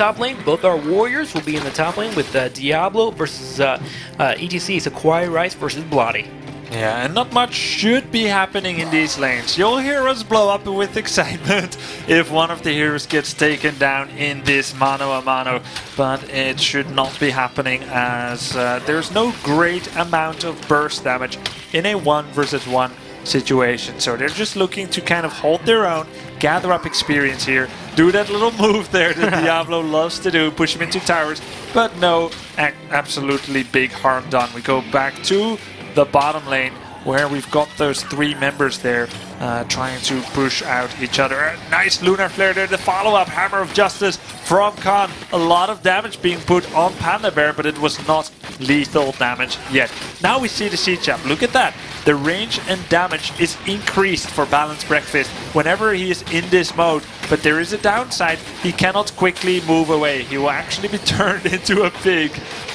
top lane. Both our warriors will be in the top lane with Diablo versus ETC, so Kawaii Rice versus Bloody. Yeah, and not much should be happening in these lanes. You'll hear us blow up with excitement if one of the heroes gets taken down in this mano-a-mano, but it should not be happening as there's no great amount of burst damage in a 1 versus 1 situation. So they're just looking to kind of hold their own, gather up experience here, do that little move there that Diablo loves to do, push him into towers, but no absolutely big harm done. We go back to the bottom lane where we've got those 3 members there trying to push out each other. Nice Lunar Flare there, the follow-up Hammer of Justice from Khan. A lot of damage being put on Panda Bear, but it was not lethal damage yet. Now we see the Siege Up. Look at that. The range and damage is increased for Balanced Breakfast whenever he is in this mode, but there is a downside. He cannot quickly move away. He will actually be turned into a pig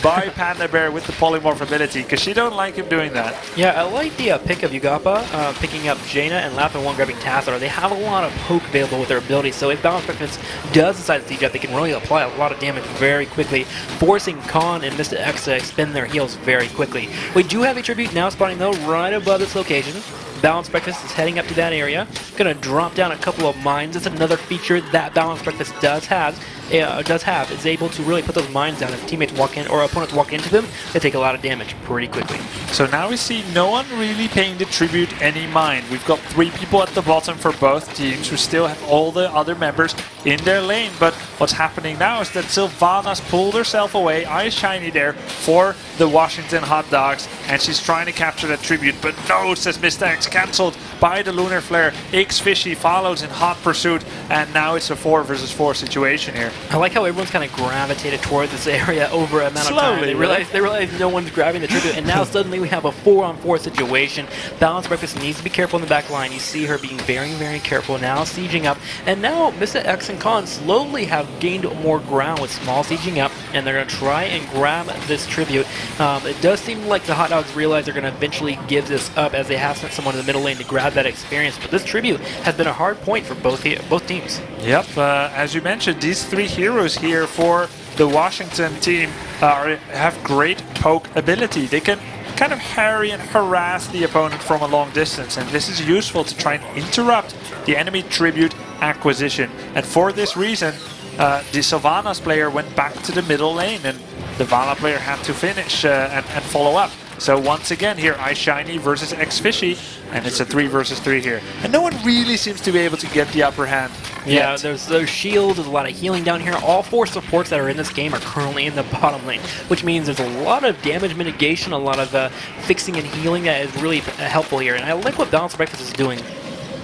by Panda Bear with the polymorph ability, because she don't like him doing that. Yeah, I like the pick of Yugapa, picking up Jaina and Laughing One grabbing Tassadar. They have a lot of poke available with their abilities, so if Balanced Breakfast does decide to siege up, they can really apply a lot of damage very quickly, forcing Khan and Mr. X to expend their heals very quickly. We do have a tribute now spawning though right above this location. Balanced Breakfast is heading up to that area. Gonna drop down a couple of mines. That's another feature that Balanced Breakfast does have. Is able to really put those mines down. If teammates walk in or opponents walk into them, they take a lot of damage pretty quickly. So now we see no one really paying the tribute any mind. We've got 3 people at the bottom for both teams who still have all the other members in their lane. But what's happening now is that Sylvanas pulled herself away. Eye Shiny there for the Washington Hot Dogs, and she's trying to capture that tribute. But no, says Mr. X, cancelled by the Lunar Flare. Xfishy follows in hot pursuit, and now it's a 4 versus 4 situation here. I like how everyone's kind of gravitated toward this area over a amount of time. They realize no one's grabbing the tribute, and now suddenly we have a 4-on-4 situation. Balanced Breakfast needs to be careful in the back line. You see her being very, very careful now, sieging up, and now Mr. X and Khan slowly have gained more ground with small sieging up, and they're going to try and grab this tribute. It does seem like the Hot Dogs realize they're going to eventually give this up as they have sent someone in the middle lane to grab that experience, but this tribute has been a hard point for both teams. Yep, as you mentioned, these 3 heroes here for the Washington team have great poke ability. They can kind of harry and harass the opponent from a long distance, and this is useful to try and interrupt the enemy tribute acquisition. And for this reason, the Sylvanas player went back to the middle lane, and the Vala player had to finish and follow up. So once again here, Eye Shiny versus Xfishy, and it's a 3 versus 3 here. And no one really seems to be able to get the upper hand Yeah, yet. there's shields, there's a lot of healing down here. All 4 supports that are in this game are currently in the bottom lane, which means there's a lot of damage mitigation, a lot of fixing and healing that is really helpful here. And I like what Balanced Breakfast is doing.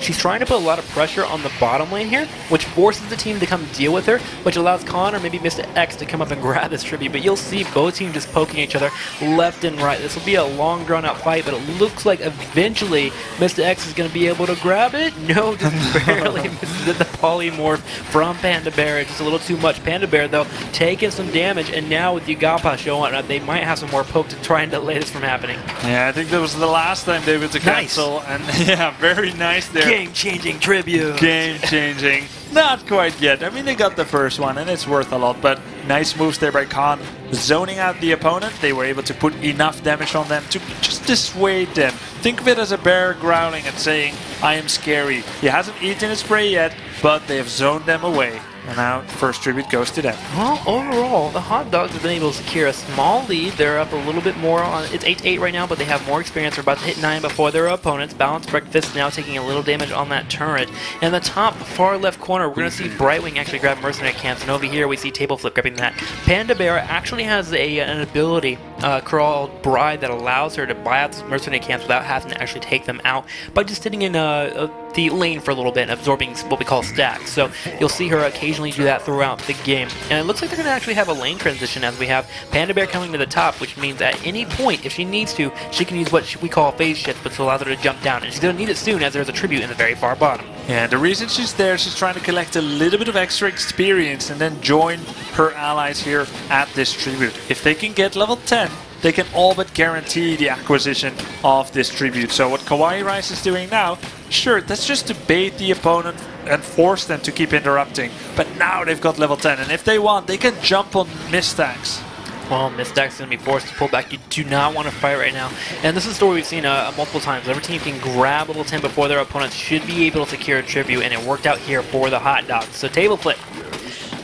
She's trying to put a lot of pressure on the bottom lane here, which forces the team to come deal with her, which allows Khan or maybe Mr. X to come up and grab this tribute. But you'll see both teams just poking each other left and right. This will be a long, drawn-out fight, but it looks like eventually Mr. X is going to be able to grab it. No, just barely misses the polymorph from Panda Bear. Just a little too much. Panda Bear, though, taking some damage, and now with Yugapa showing up, they might have some more poke to try and delay this from happening. Yeah, I think that was the last time they were to cancel. Nice. And yeah, very nice there. Game-changing tribute. Game-changing. Not quite yet. I mean, they got the first one, and it's worth a lot, but nice moves there by Khan. Zoning out the opponent, they were able to put enough damage on them to just dissuade them. Think of it as a bear growling and saying, I am scary. He hasn't eaten his prey yet, but they have zoned them away. And now, first tribute goes to them. Well, overall, the Hot Dogs have been able to secure a small lead. They're up a little bit more on, it's 8-8 right now, but they have more experience. They're about to hit 9 before their opponents. Balanced Breakfast now taking a little damage on that turret. In the top far left corner, we're going to see Brightwing actually grab Mercenary Camps, and over here we see Table Flip grabbing that. Panda Bear actually has an ability called Bride that allows her to buy out those Mercenary Camps without having to actually take them out by just sitting in the lane for a little bit and absorbing what we call stacks. So you'll see her occasionally do that throughout the game. And it looks like they're going to actually have a lane transition as we have Panda Bear coming to the top, which means at any point, if she needs to, she can use what we call phase shift, which allows her to jump down. And she's going to need it soon as there's a tribute in the very far bottom. Yeah, the reason she's there, she's trying to collect a little bit of extra experience and then join her allies here at this tribute. If they can get level 10, they can all but guarantee the acquisition of this tribute. So what Kawaii Rice is doing now, sure, that's just to bait the opponent and force them to keep interrupting. But now they've got level 10, and if they want, they can jump on Mistacks. Well, Mistacks going to be forced to pull back. You do not want to fight right now. And this is a story we've seen multiple times. Every team can grab level 10 before their opponents should be able to secure a tribute, and it worked out here for the Hot Dogs. So Table Flip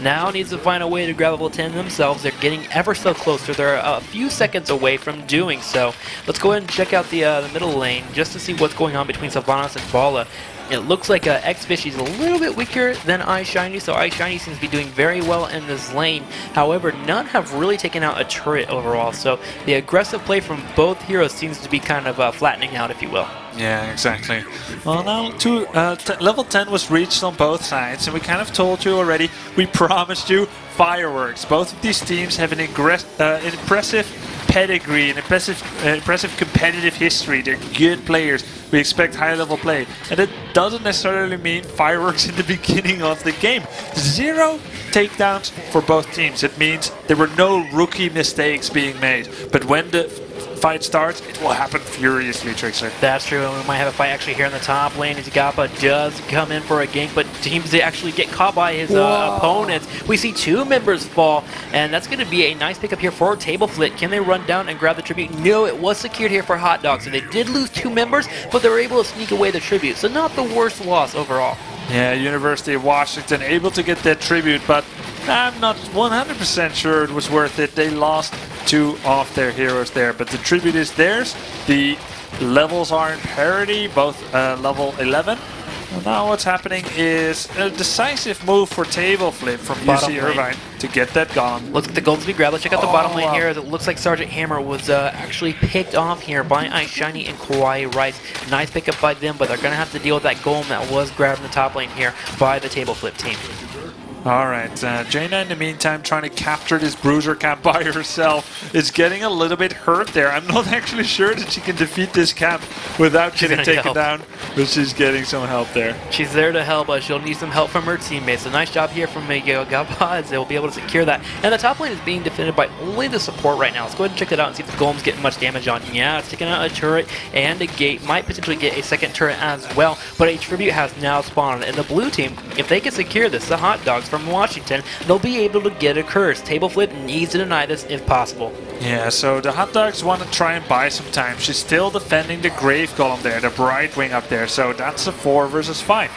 now needs to find a way to grab level 10 themselves. They're getting ever so closer. They're a few seconds away from doing so. Let's go ahead and check out the middle lane just to see what's going on between Sylvanas and Bala. It looks like X-Fishy is a little bit weaker than iShiny, so iShiny seems to be doing very well in this lane. However, none have really taken out a turret overall, so the aggressive play from both heroes seems to be kind of flattening out, if you will. Yeah, exactly. Well, now level 10 was reached on both sides, and we kind of told you already, we promised you fireworks. Both of these teams have an impressive pedigree, an impressive competitive history. They're good players. We expect high level play, and it doesn't necessarily mean fireworks in the beginning of the game. 0 takedowns for both teams. It means there were no rookie mistakes being made. But when the fight starts, it will happen furiously, Trickster. That's true, and we might have a fight actually here in the top lane as Gappa does come in for a gank, but seems to actually get caught by his opponents. We see 2 members fall, and that's going to be a nice pickup here for Table Flip. Can they run down and grab the tribute? No, it was secured here for Hot Dog, so they did lose 2 members, but they were able to sneak away the tribute, so not the worst loss overall. Yeah, University of Washington able to get that tribute, but I'm not 100% sure it was worth it. They lost 2 of their heroes there, but the tribute is theirs. The levels are in parity, both level 11. Well, now what's happening is a decisive move for Table Flip from UC Irvine to get that Golem. Let's get the Golem to be grabbed. Let's check out the bottom lane here. As it looks like Sergeant Hammer was actually picked off here by iShiny and Kawaii Rice. Nice pickup by them, but they're going to have to deal with that Golem that was grabbed in the top lane here by the Table Flip team. Alright, Jaina in the meantime trying to capture this bruiser camp by herself is getting a little bit hurt there. I'm not actually sure that she can defeat this camp without getting taken down, but she's getting some help there. She's there to help, but she'll need some help from her teammates. A nice job here from Gappa as they'll be able to secure that. And the top lane is being defended by only the support right now. Let's go ahead and check that out and see if the Golem's getting much damage on. Yeah, it's taking out a turret and a gate. Might potentially get a second turret as well, but a tribute has now spawned. And the blue team, if they can secure this, the Hot Dogs from Washington, they'll be able to get a curse. Table Flip needs to deny this if possible. Yeah, so the Hot Dogs want to try and buy some time. She's still defending the Grave Golem there, the Brightwing up there, so that's a 4 versus 5.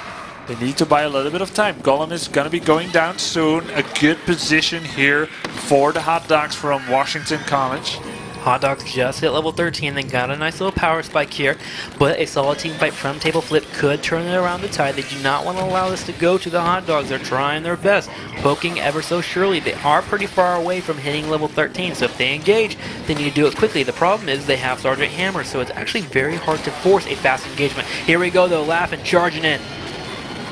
They need to buy a little bit of time. Golem is going to be going down soon. A good position here for the Hot Dogs from Washington College. Hot Dogs just hit level 13, then got a nice little power spike here, but a solid team fight from Table Flip could turn it around the tide. They do not want to allow this to go to the Hot Dogs. They're trying their best, poking ever so surely. They are pretty far away from hitting level 13, so if they engage, they need to do it quickly. The problem is they have Sergeant Hammer, so it's actually very hard to force a fast engagement. Here we go though, Laughing charging in.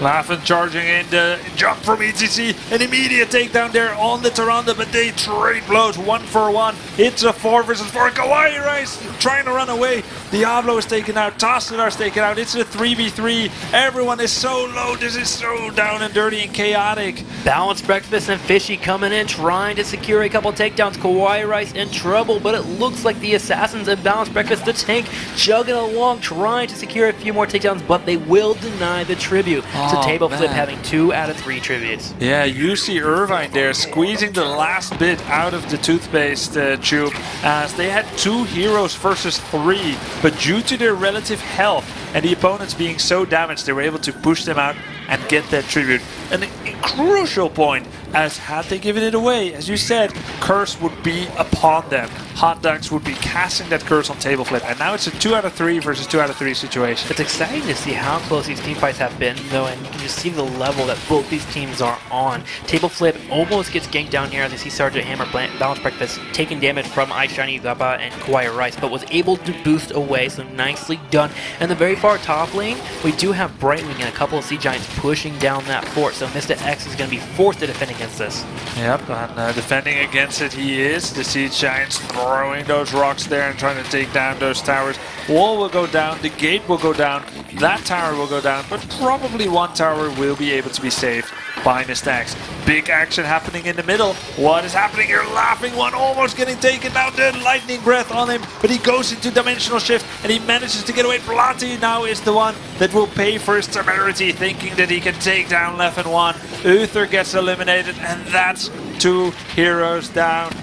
Laughing charging in the jump from ETC, an immediate takedown there on the Tyrande, but they trade blows 1 for 1. It's a 4 versus 4. Kawaii Rice trying to run away. Diablo is taken out, Tassadar is taken out. It's a 3v3. Everyone is so low. This is so down and dirty and chaotic. Balanced Breakfast and Fishy coming in, trying to secure a couple takedowns. Kawaii Rice in trouble, but it looks like the Assassins and Balanced Breakfast, the tank, chugging along, trying to secure a few more takedowns, but they will deny the tribute. So Table Flip having 2 out of 3 tributes. Yeah, UC Irvine there squeezing the last bit out of the toothpaste tube as they had 2 heroes versus 3, but due to their relative health and the opponents being so damaged, they were able to push them out and get that tribute. And a crucial point, as had they given it away, as you said, curse would be upon them. Hot Dogs would be casting that curse on Table Flip, and now it's a 2 out of 3 versus 2 out of 3 situation. It's exciting to see how close these team fights have been, though, and you can just see the level that both these teams are on. Table Flip almost gets ganked down here as you see Sergeant Hammer, Balanced Breakfast, taking damage from iShiny, Gappa, and Kawaii Rice, but was able to boost away, so nicely done. And the very far top lane, we do have Brightwing and a couple of Sea Giants pushing down that fort, so Mr. X is going to be forced to defend against this. Yep, and defending against it he is. The Sea Giants throwing those rocks there and trying to take down those towers. Wall will go down, the gate will go down, that tower will go down, but probably one tower will be able to be saved by Mr. X. big action happening in the middle. What is happening here? Laughing One almost getting taken down. The lightning breath on him, but he goes into dimensional shift and he manages to get away. Bloody now is the one that will pay for his temerity, thinking that he can take down Leffen One. Uther gets eliminated, and that's 2 heroes down.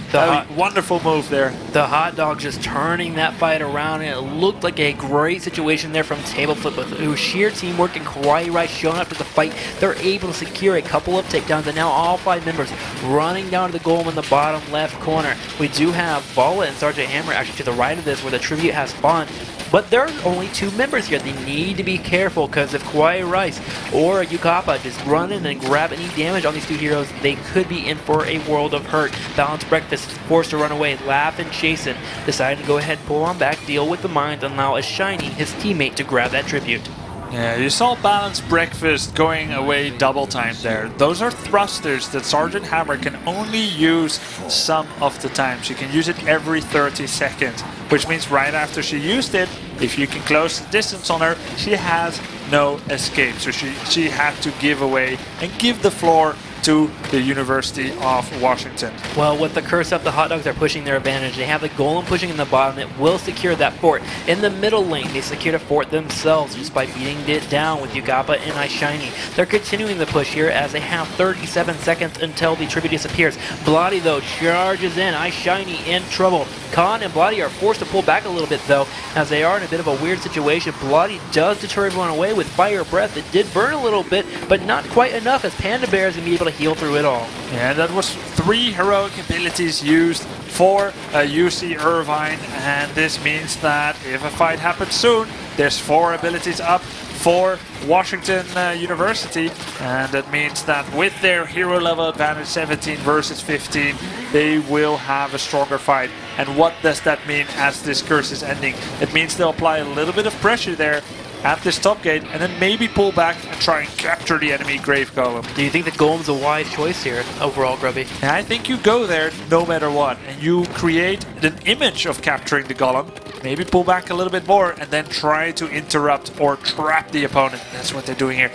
Wonderful move there. The Hot Dog just turning that fight around, and it looked like a great situation there from Table Flip with sheer teamwork and Kawaii Rice showing up to the fight. They're able to secure a couple of takedowns, and now all 5 members running down to the golem in the bottom left corner. We do have Vala and Sergeant Hammer actually to the right of this where the tribute has spawned. But there are only 2 members here. They need to be careful because if Kawaii Rice or Yukapa just run in and grab any damage on these 2 heroes, they could be in for a world of hurt. Balanced Breakfast is forced to run away. Laugh and Jason decided to go ahead, pull on back, deal with the mines, and allow a Shiny, his teammate, to grab that tribute. Yeah, you saw Balanced Breakfast going away double time there. Those are thrusters that Sergeant Hammer can only use some of the time. She can use it every 30 seconds, which means right after she used it, if you can close the distance on her, she has no escape. So she had to give away and give the floor to the University of Washington. Well, with the curse up, the Hot Dogs are pushing their advantage. They have the golem pushing in the bottom. It will secure that fort. In the middle lane, they secured a fort themselves just by beating it down with Yugapa and iShiny. They're continuing the push here as they have 37 seconds until the tribute disappears. Bloody, though, charges in. iShiny in trouble. Khan and Bloody are forced to pull back a little bit, though, as they are in a bit of a weird situation. Bloody does deter everyone away with Fire Breath. It did burn a little bit, but not quite enough, as Panda Bear is going to be able to heal through it all. Yeah, that was 3 heroic abilities used for UC Irvine, and this means that if a fight happens soon, there's 4 abilities up for Washington University, and that means that with their hero level advantage 17 versus 15, they will have a stronger fight. And what does that mean as this curse is ending? It means they'll apply a little bit of pressure there at this top gate, and then maybe pull back and try and capture the enemy Grave Golem. Do you think the Golem's a wise choice here overall, Grubby? And I think you go there no matter what, and you create an image of capturing the Golem, maybe pull back a little bit more, and then try to interrupt or trap the opponent. That's what they're doing here.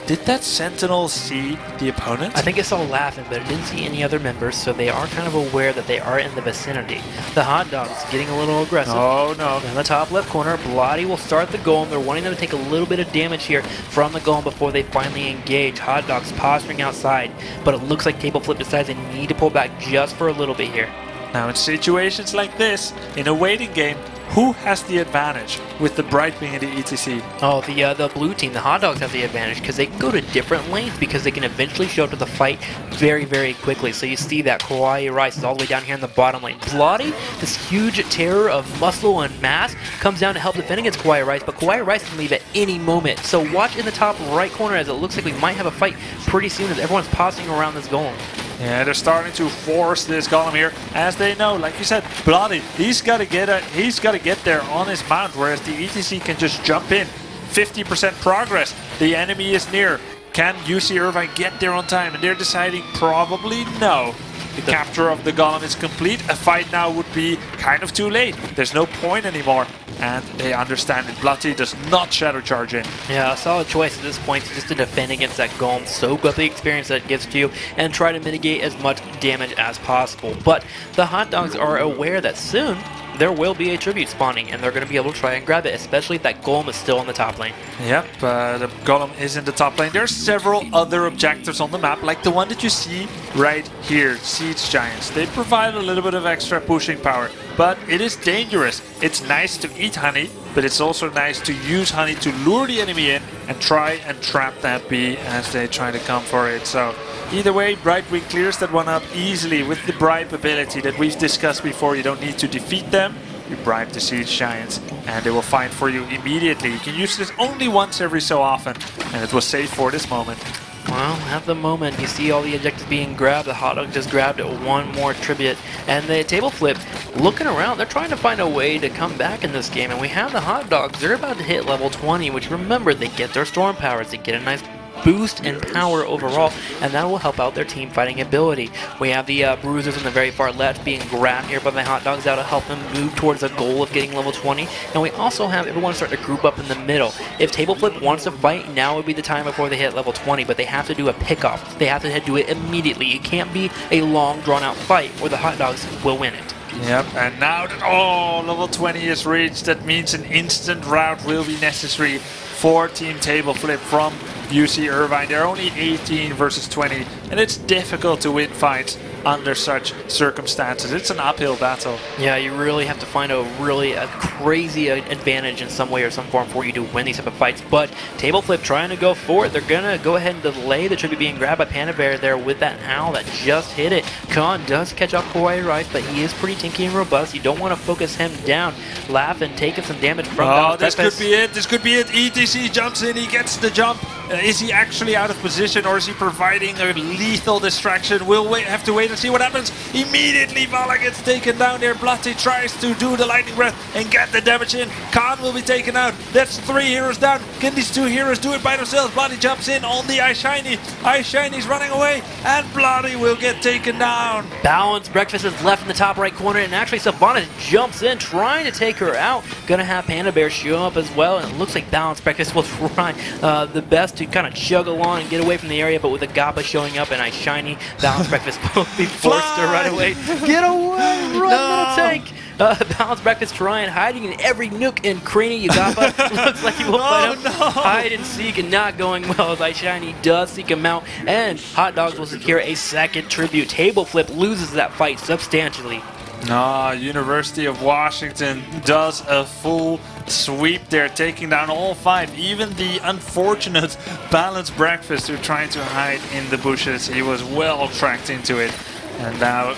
Did that Sentinel see the opponent? I think it saw Laughing, but it didn't see any other members, so they are kind of aware that they are in the vicinity. The Hot Dogs getting a little aggressive. Oh no. In the top left corner, Bloody will start the Golem. They're wanting them to take a little bit of damage here from the Golem before they finally engage. Hot Dogs posturing outside, but it looks like Table Flip decides they need to pull back just for a little bit here. Now in situations like this, in a waiting game, who has the advantage with the Bright being in the ETC? Oh, the blue team, the Hot Dogs have the advantage because they can go to different lanes because they can eventually show up to the fight very, very quickly. So you see that Kawaii Rice is all the way down here in the bottom lane. Bloody, this huge terror of muscle and mass, comes down to help defend against Kawaii Rice, but Kawaii Rice can leave at any moment. So watch in the top right corner as it looks like we might have a fight pretty soon as everyone's passing around this Golem. Yeah, they're starting to force this Golem here, as they know, like you said, Bloody, he's got to get there on his mount, whereas the ETC can just jump in. 50% progress. The enemy is near. Can UC Irvine get there on time? And they're deciding probably no. The capture of the Golem is complete. A fight now would be kind of too late. There's no point anymore. And they understand it. Bloody does not Shadow Charge in. Yeah, a solid choice at this point just to defend against that Golem, soak up the experience that it gives to you, and try to mitigate as much damage as possible. But the Hot Dogs are aware that soon there will be a tribute spawning, and they're going to be able to try and grab it, especially if that Golem is still in the top lane. Yep, the Golem is in the top lane. There's several other objectives on the map, like the one that you see right here, Siege Giants. They provide a little bit of extra pushing power, but it is dangerous. It's nice to eat honey, but it's also nice to use honey to lure the enemy in and try and trap that bee as they try to come for it. So either way, Brightwing clears that one up easily with the bribe ability that we've discussed before. You don't need to defeat them. You bribe the Siege Giants and they will fight for you immediately. You can use this only once every so often, and it was safe for this moment. Well, at the moment, you see all the objectives being grabbed. The Hot Dog just grabbed one more tribute. And the Table Flip, looking around, they're trying to find a way to come back in this game. And we have the Hot Dogs. They're about to hit level 20, which remember, they get their storm powers. They get a nice boost in power overall, and that will help out their team fighting ability. We have the Bruisers on the very far left being grabbed here by the Hot Dogs out to help them move towards a goal of getting level 20, and we also have everyone start to group up in the middle. If Table Flip wants to fight, now would be the time before they hit level 20, but they have to do a pickoff. They have to do it immediately. It can't be a long, drawn-out fight, or the Hot Dogs will win it. Yep, and now that level 20 is reached, that means an instant rout will be necessary for Team Table Flip from UC Irvine. They're only 18 versus 20, and it's difficult to win fights under such circumstances. It's an uphill battle. Yeah, you really have to find a crazy advantage in some way or some form for you to win these type of fights. But Table Flip trying to go for it. They're going to go ahead and delay the tribute being grabbed by Panda Bear there with that owl that just hit it. Khan does catch up Kawaii Rice, but he is pretty tinky and robust. You don't want to focus him down. Laugh and taking some damage from this could be it. This could be it. ETC jumps in. He gets the jump. Is he actually out of position, or is he providing a lethal distraction? We'll have to wait and see what happens. Immediately, Vala gets taken down there. Bloody tries to do the lightning breath and get the damage in. Khan will be taken out. That's 3 heroes down. Can these 2 heroes do it by themselves? Bloody jumps in on the iShiny. iShiny's running away, and Bloody will get taken down. Balance Breakfast is left in the top right corner, and actually Savannah jumps in trying to take her out. Gonna have Panda Bear show up as well, and it looks like Balance Breakfast will try the best to kind of chug along and get away from the area, but with the Gappa showing up and iShiny, Balance Breakfast will be forced to run away. Get away! Run, little tank! Balance Breakfast trying, hiding in every nook and cranny. Gappa looks like he will fight him. Hide and seek and not going well as iShiny does seek him out, and Hot Dogs will secure a second tribute. Table Flip loses that fight substantially. University of Washington does a full sweep there, taking down all 5. Even the unfortunate Balance Breakfast who tried to hide in the bushes. He was well tracked into it. And now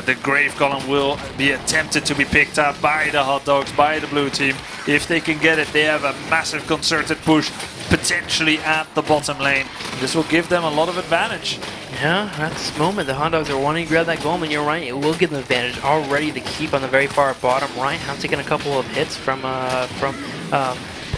the Grave Golem will be attempted to be picked up by the Hot Dogs, by the blue team. If they can get it, they have a massive concerted push, potentially at the bottom lane. This will give them a lot of advantage. Yeah, at this moment, the Hot Dogs are wanting to grab that golem, and you're right, it will give them advantage. Already the keep on the very far bottom right. Have taken a couple of hits from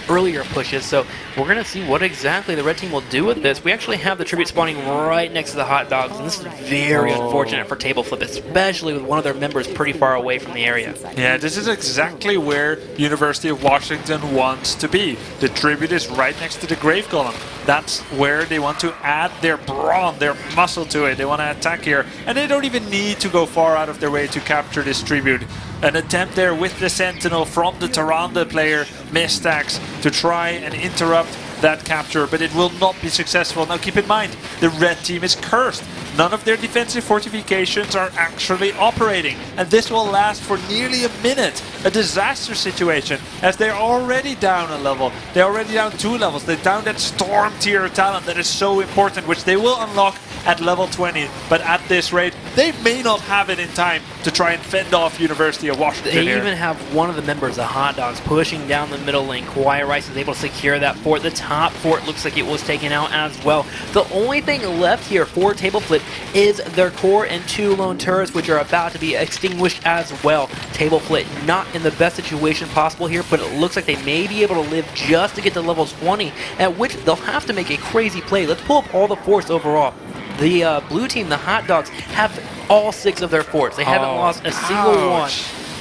earlier pushes, so we're going to see what exactly the red team will do with this. We actually have the tribute spawning right next to the Hot Dogs, and this is very unfortunate for Table Flip, especially with one of their members pretty far away from the area. Yeah, this is exactly where University of Washington wants to be. The tribute is right next to the Grave Golem. That's where they want to add their brawn, their muscle to it. They want to attack here, and they don't even need to go far out of their way to capture this tribute. An attempt there with the Sentinel from the Tyrande player, Mistax, to try and interrupt that capture, but it will not be successful. Now keep in mind, the red team is cursed. None of their defensive fortifications are actually operating, and this will last for nearly a minute. A disaster situation, as they're already down a level. They're already down 2 levels. They're down that Storm tier talent that is so important, which they will unlock at level 20, but at this rate, they may not have it in time to try and fend off University of Washington. They even have one of the members, the Hot Dogs, pushing down the middle lane. Kawaii Rice is able to secure that fort. The top fort looks like it was taken out as well. The only thing left here for Table Flip is their core and 2 lone turrets, which are about to be extinguished as well. Table Flip not in the best situation possible here, but it looks like they may be able to live just to get to level 20, at which they'll have to make a crazy play. Let's pull up all the forts overall. The blue team, the Hot Dogs, have all 6 of their forts. They haven't lost a single one.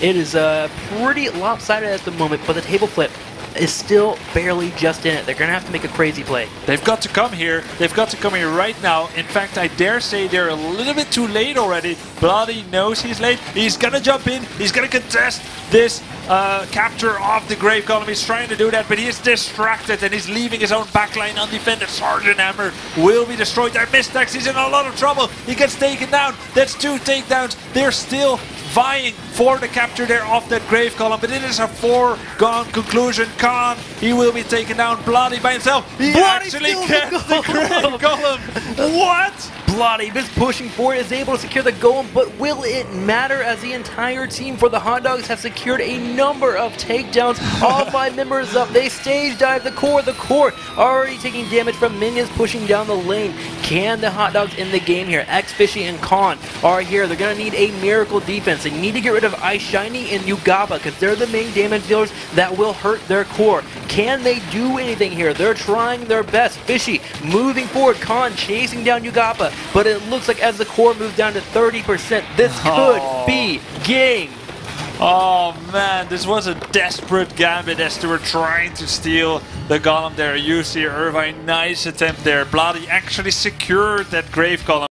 It is pretty lopsided at the moment, but the Table Flip is still barely just in it. They're going to have to make a crazy play. They've got to come here. They've got to come here right now. In fact, I dare say they're a little bit too late already. Bloody knows he's late. He's going to jump in. He's going to contest this capture of the Grave Golem. He's trying to do that, but he is distracted and he's leaving his own backline undefended. Sergeant Hammer will be destroyed there. Mistax, he's in a lot of trouble. He gets taken down. That's 2 takedowns. They're still vying for the capture there of that Grave Golem, but it is a foregone conclusion. Khan, he will be taken down. Bloody by himself. He actually gets the Grave Golem. What? Bloody is pushing for it, is able to secure the golem, but will it matter as the entire team for the Hot Dogs have secured a number of takedowns? All 5 members up. They stage dive the core. The core already taking damage from minions pushing down the lane. Can the Hot Dogs in the game here? X, Fishy, and Khan are here. They're going to need a miracle defense. They need to get rid of Ice Shiny and Yugaba because they're the main damage dealers that will hurt their core. Can they do anything here? They're trying their best. Fishy moving forward. Khan chasing down Yugaba, but it looks like as the core moves down to 30%, this could be game. Oh man, this was a desperate gambit as they were trying to steal the golem there. You see Irvine, nice attempt there. Bloody actually secured that grave golem.